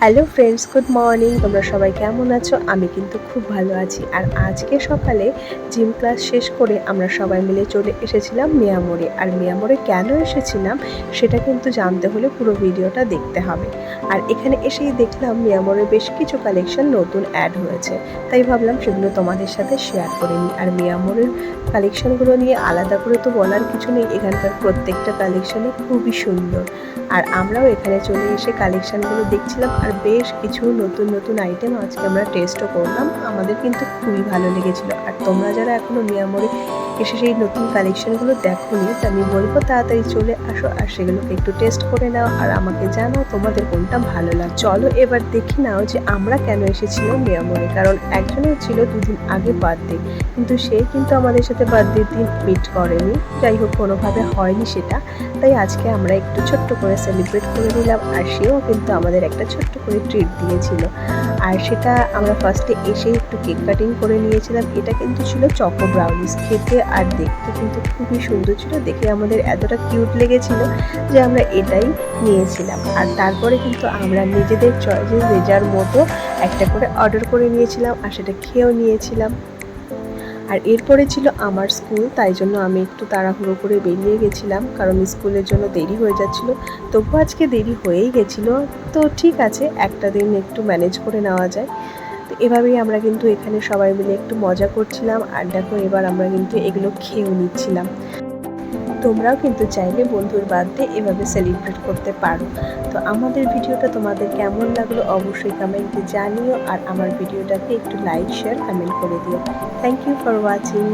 Hello friends, good morning. তোমরা সবাই কেমন আছো? আমি কিন্তু খুব ভালো আছি। আর আজকে সকালে জিম ক্লাস শেষ করে আমরা সবাই মিলে চলে এসেছিলাম মিয়ামোরে। আর মিয়ামোরে কেন এসেছিলাম সেটা কিন্তু জানতে হলে পুরো ভিডিওটা দেখতে হবে। আর এখানে এসেই দেখলাম মিয়ামোরে বেশ কিছু কালেকশন নতুন অ্যাড হয়েছে, তাই ভাবলাম সেগুলো তোমাদের সাথে শেয়ার করে নিই। আর মিয়ামোরের কালেকশনগুলো নিয়ে আলাদা করে তো বলার কিছু নেই, এখানকার প্রত্যেকটা কালেকশনই খুবই সুন্দর। আর আমরাও এখানে চলে এসে কালেকশানগুলো দেখছিলাম, আর বেশ কিছু নতুন নতুন আইটেম আজকে আমরা টেস্টও করলাম। আমাদের কিন্তু খুবই ভালো লেগেছিলো। আর তোমরা যারা এখনও মিয়ামোরে এসে সেই নতুন কালেকশানগুলো দেখোনি, তো আমি বলবো তাড়াতাড়ি চলে আসো আর সেগুলোকে একটু টেস্ট করে নাও আর আমাকে জানাও তোমাদের কোনটা ভালো লাগে। চলো এবার দেখি নাও যে আমরা কেন এসেছিলাম মিয়ামোরে। কারণ একজনের ছিল দুদিন আগে বার্থডে, কিন্তু সে কিন্তু আমাদের সাথে বার্থডের দিন মিট করেনি। যাই হোক, কোনোভাবে হয়নি সেটা, তাই আজকে আমরা একটু ছোট্ট করে সেলিব্রেট করে নিলাম। আর সেও কিন্তু আমাদের একটা ছোট্ট করে ট্রিট দিয়েছিল। আর সেটা আমরা ফার্স্টে এসে একটু কেক কাটিং করে নিয়েছিলাম। এটা কিন্তু ছিল চকো ব্রাউনিস, খেতে আর দেখতে কিন্তু খুবই সুন্দর ছিল। দেখে আমাদের এতটা কিউট লেগেছিল যে আমরা এটাই নিয়েছিলাম। আর তারপরে কিন্তু আমরা নিজেদের চয়েসে যে যার মতো একটা করে অর্ডার করে নিয়েছিলাম আর সেটা খেয়েও নিয়েছিলাম। আর এরপরে ছিল আমার স্কুল, তাই জন্য আমি একটু তাড়াহুড়ো করে বেরিয়ে গেছিলাম, কারণ স্কুলের জন্য দেরি হয়ে যাচ্ছিলো। তবু আজকে দেরি হয়েই গেছিলো, তো ঠিক আছে, একটা দিন একটু ম্যানেজ করে নেওয়া যায়। তো এভাবেই আমরা কিন্তু এখানে সবাই মিলে একটু মজা করছিলাম। আর দেখো, এবার আমরা কিন্তু এগুলো খেয়েও নিচ্ছিলাম। তোমরাও কিন্তু চাইলে বন্ধুর বার্থডে এভাবে সেলিব্রেট করতে পারো। তো আমাদের ভিডিওটা তোমাদের কেমন লাগলো অবশ্যই কমেন্টে জানিও। আর আমার ভিডিওটাকে একটু লাইক, শেয়ার, কমেন্ট করে দিও। Thank you for watching.